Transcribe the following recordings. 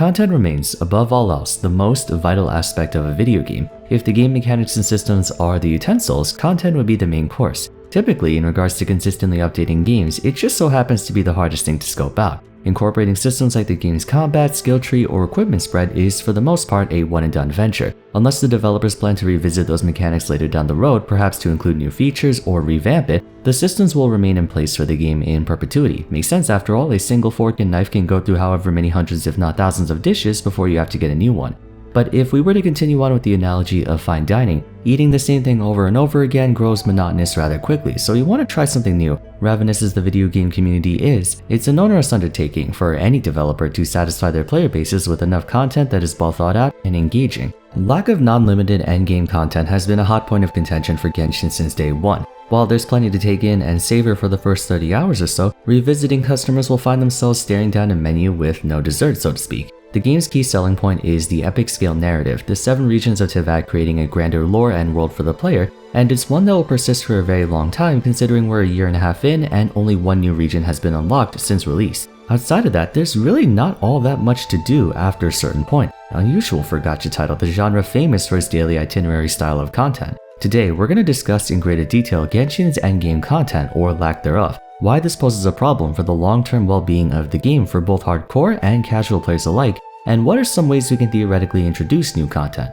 content remains, above all else, the most vital aspect of a video game. If the game mechanics and systems are the utensils, content would be the main course. Typically, in regards to consistently updating games, it just so happens to be the hardest thing to scope out. Incorporating systems like the game's combat, skill tree, or equipment spread is for the most part a one-and-done venture. Unless the developers plan to revisit those mechanics later down the road, perhaps to include new features or revamp it, the systems will remain in place for the game in perpetuity. Makes sense after all, a single fork and knife can go through however many hundreds if not thousands of dishes before you have to get a new one. But if we were to continue on with the analogy of fine dining, eating the same thing over and over again grows monotonous rather quickly, so you want to try something new. Ravenous as the video game community is, it's an onerous undertaking for any developer to satisfy their player bases with enough content that is well thought out and engaging. Lack of non-limited endgame content has been a hot point of contention for Genshin since day one. While there's plenty to take in and savor for the first 30 hours or so, revisiting customers will find themselves staring down a menu with no dessert, so to speak. The game's key selling point is the epic scale narrative, the 7 regions of Teyvat creating a grander lore and world for the player, and it's one that will persist for a very long time considering we're a year and a half in and only one new region has been unlocked since release. Outside of that, there's really not all that much to do after a certain point. Unusual for gacha title, the genre famous for its daily itinerary style of content. Today, we're going to discuss in greater detail Genshin's endgame content or lack thereof, why this poses a problem for the long-term well-being of the game for both hardcore and casual players alike, and what are some ways we can theoretically introduce new content.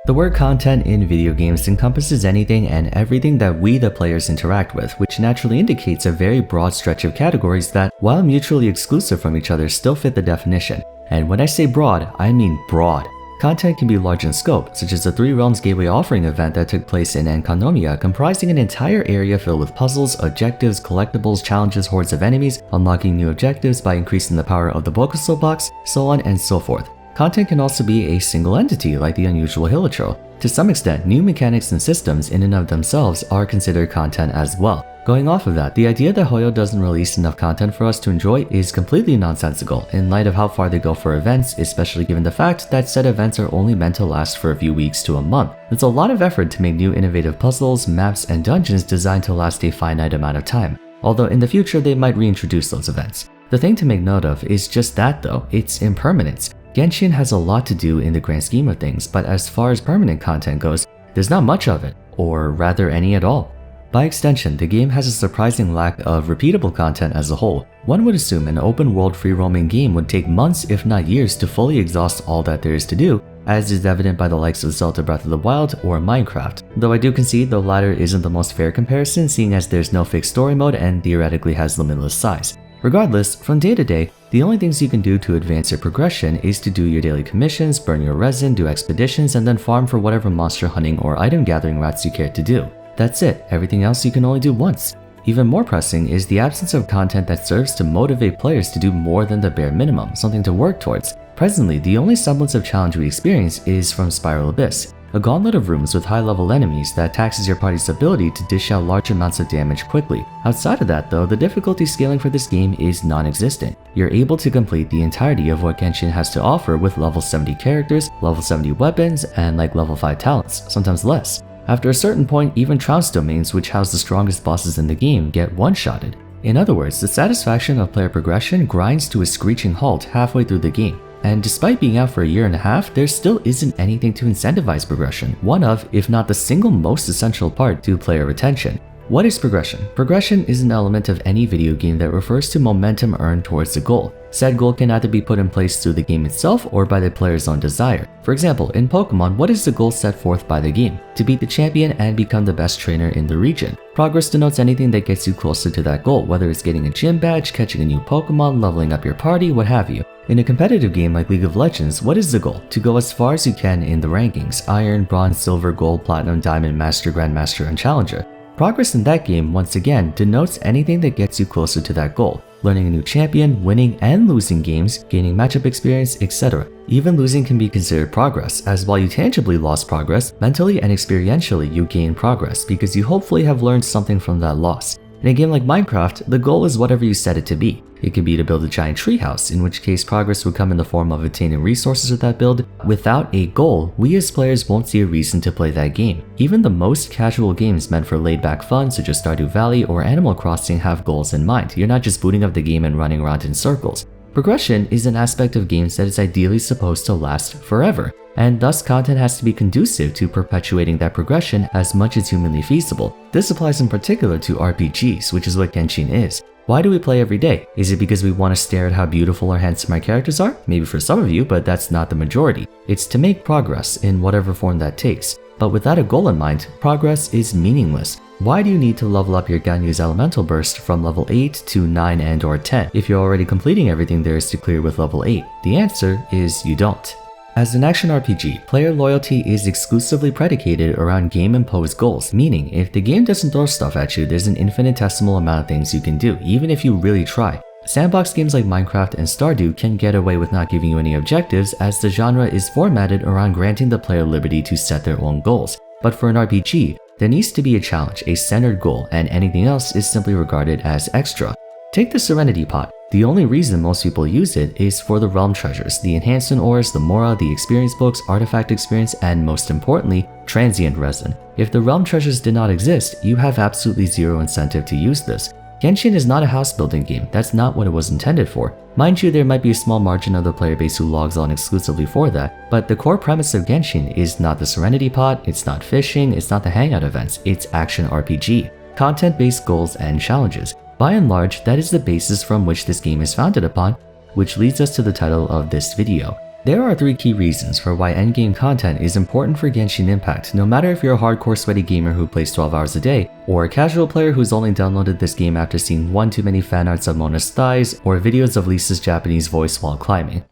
The word content in video games encompasses anything and everything that we the players interact with, which naturally indicates a very broad stretch of categories that, while mutually exclusive from each other, still fit the definition. And when I say broad, I mean broad. Content can be large in scope, such as the Three Realms Gateway Offering event that took place in Enkanomiya, comprising an entire area filled with puzzles, objectives, collectibles, challenges, hordes of enemies, unlocking new objectives by increasing the power of the Bokuso box, so on and so forth. Content can also be a single entity, like the unusual Hilichurl. To some extent, new mechanics and systems in and of themselves are considered content as well. Going off of that, the idea that Hoyo doesn't release enough content for us to enjoy is completely nonsensical in light of how far they go for events, especially given the fact that said events are only meant to last for a few weeks to a month. It's a lot of effort to make new innovative puzzles, maps, and dungeons designed to last a finite amount of time, although in the future they might reintroduce those events. The thing to make note of is just that though, it's impermanence. Genshin has a lot to do in the grand scheme of things, but as far as permanent content goes, there's not much of it, or rather any at all. By extension, the game has a surprising lack of repeatable content as a whole. One would assume an open-world free-roaming game would take months if not years to fully exhaust all that there is to do, as is evident by the likes of Zelda Breath of the Wild or Minecraft. Though I do concede the latter isn't the most fair comparison, seeing as there's no fixed story mode and theoretically has limitless size. Regardless, from day to day, the only things you can do to advance your progression is to do your daily commissions, burn your resin, do expeditions, and then farm for whatever monster hunting or item gathering routes you care to do. That's it, everything else you can only do once. Even more pressing is the absence of content that serves to motivate players to do more than the bare minimum, something to work towards. Presently, the only semblance of challenge we experience is from Spiral Abyss, a gauntlet of rooms with high-level enemies that taxes your party's ability to dish out large amounts of damage quickly. Outside of that though, the difficulty scaling for this game is non-existent. You're able to complete the entirety of what Genshin has to offer with level 70 characters, level 70 weapons, and like level 5 talents, sometimes less. After a certain point, even Trounce domains, which house the strongest bosses in the game, get one-shotted. In other words, the satisfaction of player progression grinds to a screeching halt halfway through the game. And despite being out for a year and a half, there still isn't anything to incentivize progression, one of, if not the single most essential part to player retention. What is progression? Progression is an element of any video game that refers to momentum earned towards a goal. Said goal can either be put in place through the game itself or by the player's own desire. For example, in Pokemon, what is the goal set forth by the game? To beat the champion and become the best trainer in the region. Progress denotes anything that gets you closer to that goal, whether it's getting a gym badge, catching a new Pokemon, leveling up your party, what have you. In a competitive game like League of Legends, what is the goal? To go as far as you can in the rankings: Iron, Bronze, Silver, Gold, Platinum, Diamond, Master, Grandmaster, and Challenger. Progress in that game, once again, denotes anything that gets you closer to that goal. Learning a new champion, winning and losing games, gaining matchup experience, etc. Even losing can be considered progress, as while you tangibly lost progress, mentally and experientially you gain progress because you hopefully have learned something from that loss. In a game like Minecraft, the goal is whatever you set it to be. It could be to build a giant treehouse, in which case progress would come in the form of obtaining resources with that build. Without a goal, we as players won't see a reason to play that game. Even the most casual games meant for laid-back fun, such as Stardew Valley or Animal Crossing, have goals in mind. You're not just booting up the game and running around in circles. Progression is an aspect of games that is ideally supposed to last forever, and thus content has to be conducive to perpetuating that progression as much as humanly feasible. This applies in particular to RPGs, which is what Genshin is. Why do we play every day? Is it because we want to stare at how beautiful or handsome our characters are? Maybe for some of you, but that's not the majority. It's to make progress in whatever form that takes. But without a goal in mind, progress is meaningless. Why do you need to level up your Ganyu's elemental burst from level 8 to 9 and or 10 if you're already completing everything there is to clear with level 8? The answer is you don't. As an action RPG, player loyalty is exclusively predicated around game-imposed goals, meaning if the game doesn't throw stuff at you, there's an infinitesimal amount of things you can do, even if you really try. Sandbox games like Minecraft and Stardew can get away with not giving you any objectives as the genre is formatted around granting the player liberty to set their own goals. But for an RPG, there needs to be a challenge, a centered goal, and anything else is simply regarded as extra. Take the Serenity Pot. The only reason most people use it is for the realm treasures, the enhancement ores, the mora, the experience books, artifact experience, and most importantly, transient resin. If the realm treasures did not exist, you have absolutely zero incentive to use this. Genshin is not a house building game, that's not what it was intended for. Mind you, there might be a small margin of the player base who logs on exclusively for that, but the core premise of Genshin is not the Serenity Pot, it's not fishing, it's not the hangout events, it's action RPG. Content-based goals and challenges. By and large, that is the basis from which this game is founded upon, which leads us to the title of this video. There are 3 key reasons for why endgame content is important for Genshin Impact, no matter if you're a hardcore sweaty gamer who plays 12 hours a day, or a casual player who's only downloaded this game after seeing one too many fanarts of Mona's thighs, or videos of Lisa's Japanese voice while climbing.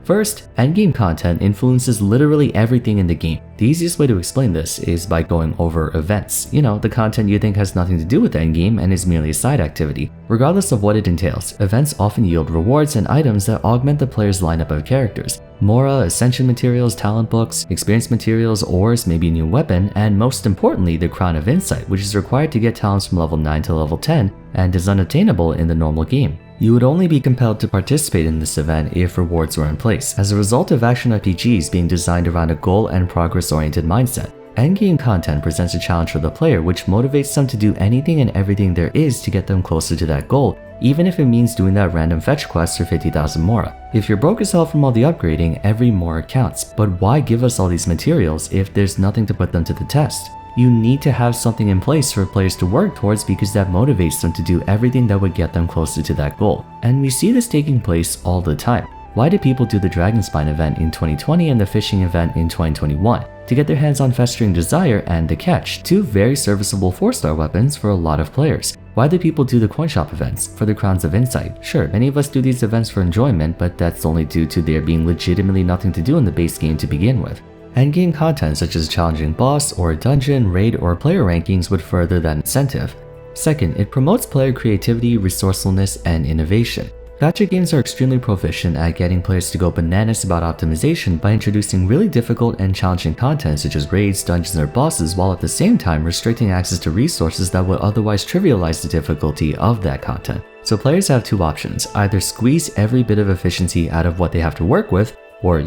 First, endgame content influences literally everything in the game. The easiest way to explain this is by going over events. You know, the content you think has nothing to do with the endgame and is merely a side activity. Regardless of what it entails, events often yield rewards and items that augment the player's lineup of characters. Mora, ascension materials, talent books, experience materials, ores, maybe a new weapon, and most importantly, the Crown of Insight, which is required to get talents from level 9 to level 10 and is unattainable in the normal game. You would only be compelled to participate in this event if rewards were in place, as a result of action RPGs being designed around a goal and progress-oriented mindset. Endgame content presents a challenge for the player which motivates them to do anything and everything there is to get them closer to that goal, even if it means doing that random fetch quest for 50,000 mora. If you're broke as hell from all the upgrading, every mora counts, but why give us all these materials if there's nothing to put them to the test? You need to have something in place for players to work towards because that motivates them to do everything that would get them closer to that goal. And we see this taking place all the time. Why did people do the Dragonspine event in 2020 and the fishing event in 2021? To get their hands on Festering Desire and the Catch, 2 very serviceable 4-star weapons for a lot of players. Why do people do the coin shop events? For the Crowns of Insight. Sure, many of us do these events for enjoyment, but that's only due to there being legitimately nothing to do in the base game to begin with. Endgame content such as a challenging boss or a dungeon, raid, or player rankings would further that incentive. Second, it promotes player creativity, resourcefulness, and innovation. Gacha games are extremely proficient at getting players to go bananas about optimization by introducing really difficult and challenging content such as raids, dungeons, or bosses, while at the same time restricting access to resources that would otherwise trivialize the difficulty of that content. So players have 2 options, either squeeze every bit of efficiency out of what they have to work with, or,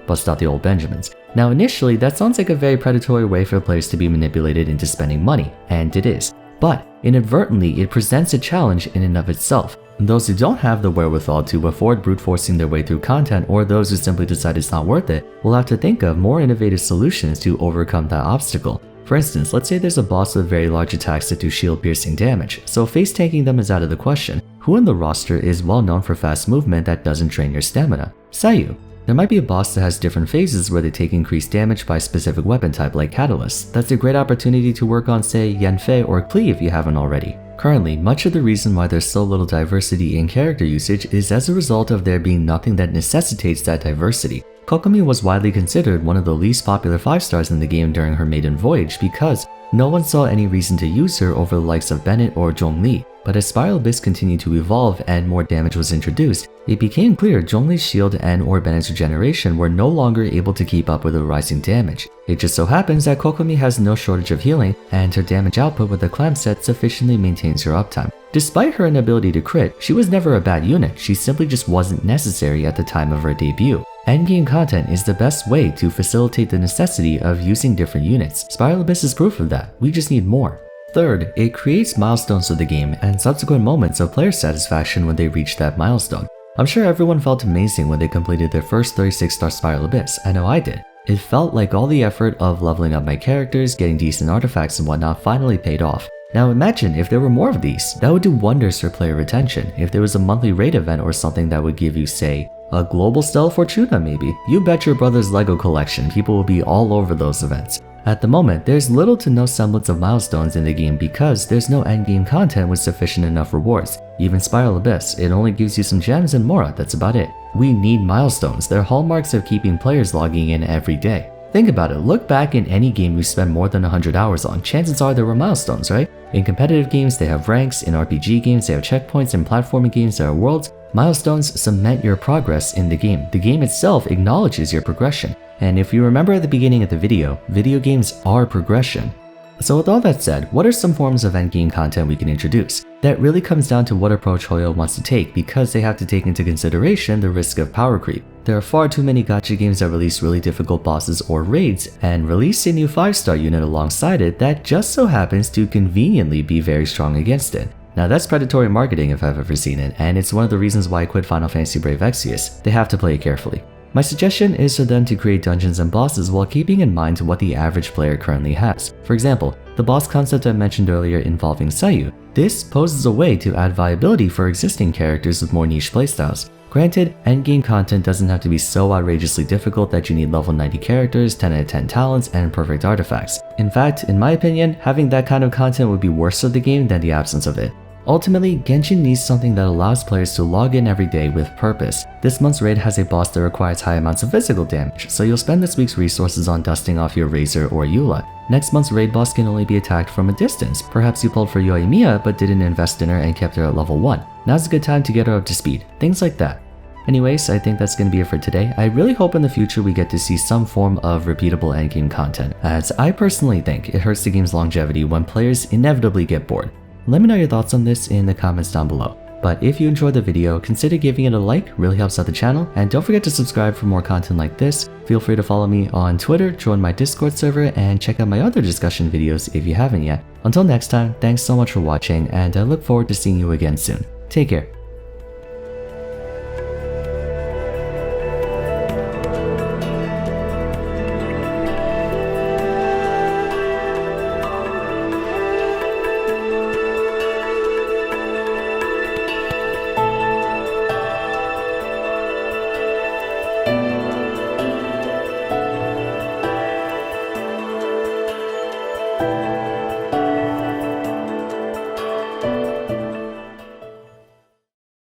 bust out the old Benjamins. Now initially, that sounds like a very predatory way for players to be manipulated into spending money, and it is. But inadvertently, it presents a challenge in and of itself. Those who don't have the wherewithal to afford brute forcing their way through content, or those who simply decide it's not worth it, will have to think of more innovative solutions to overcome that obstacle. For instance, let's say there's a boss with very large attacks that do shield piercing damage, so face tanking them is out of the question. Who in the roster is well known for fast movement that doesn't drain your stamina? Sayu. There might be a boss that has different phases where they take increased damage by a specific weapon type like Catalyst. That's a great opportunity to work on, say, Yanfei or Klee if you haven't already. Currently, much of the reason why there's so little diversity in character usage is as a result of there being nothing that necessitates that diversity. Kokomi was widely considered one of the least popular 5-stars in the game during her maiden voyage because no one saw any reason to use her over the likes of Bennett or Zhongli. But as Spiral Abyss continued to evolve and more damage was introduced, it became clear Zhongli's shield and or Bennett's regeneration were no longer able to keep up with the rising damage. It just so happens that Kokomi has no shortage of healing, and her damage output with the clamp set sufficiently maintains her uptime. Despite her inability to crit, she was never a bad unit, she simply just wasn't necessary at the time of her debut. Endgame content is the best way to facilitate the necessity of using different units. Spiral Abyss is proof of that, we just need more. Third, it creates milestones of the game and subsequent moments of player satisfaction when they reach that milestone. I'm sure everyone felt amazing when they completed their first 36-star Spiral Abyss. I know I did. It felt like all the effort of leveling up my characters, getting decent artifacts and whatnot finally paid off. Now imagine if there were more of these. That would do wonders for player retention. If there was a monthly raid event or something that would give you, say, a global Stella Fortuna maybe. You bet your brother's Lego collection, people will be all over those events. At the moment, there's little to no semblance of milestones in the game because there's no endgame content with sufficient enough rewards. Even Spiral Abyss, it only gives you some gems and Mora, that's about it. We need milestones, they're hallmarks of keeping players logging in every day. Think about it, look back in any game you spend more than 100 hours on, chances are there were milestones, right? In competitive games, they have ranks, in RPG games, they have checkpoints, in platforming games, there are worlds. Milestones cement your progress in the game. The game itself acknowledges your progression. And if you remember at the beginning of the video games are progression. So with all that said, what are some forms of endgame content we can introduce? That really comes down to what approach Hoyo wants to take because they have to take into consideration the risk of power creep. There are far too many gacha games that release really difficult bosses or raids and release a new 5-star unit alongside it that just so happens to conveniently be very strong against it. Now that's predatory marketing if I've ever seen it, and it's one of the reasons why I quit Final Fantasy Brave Exvius. They have to play it carefully. My suggestion is for them to create dungeons and bosses while keeping in mind what the average player currently has. For example, the boss concept I mentioned earlier involving Sayu. This poses a way to add viability for existing characters with more niche playstyles. Granted, endgame content doesn't have to be so outrageously difficult that you need level 90 characters, 10 out of 10 talents, and perfect artifacts. In fact, in my opinion, having that kind of content would be worse for the game than the absence of it. Ultimately, Genshin needs something that allows players to log in every day with purpose. This month's raid has a boss that requires high amounts of physical damage, so you'll spend this week's resources on dusting off your Razor or Eula. Next month's raid boss can only be attacked from a distance. Perhaps you pulled for Yoimiya but didn't invest in her and kept her at level 1. Now's a good time to get her up to speed. Things like that. Anyways, I think that's going to be it for today. I really hope in the future we get to see some form of repeatable endgame content, as I personally think it hurts the game's longevity when players inevitably get bored. Let me know your thoughts on this in the comments down below. But if you enjoyed the video, consider giving it a like, really helps out the channel, and don't forget to subscribe for more content like this. Feel free to follow me on Twitter, join my Discord server, and check out my other discussion videos if you haven't yet. Until next time, thanks so much for watching, and I look forward to seeing you again soon. Take care.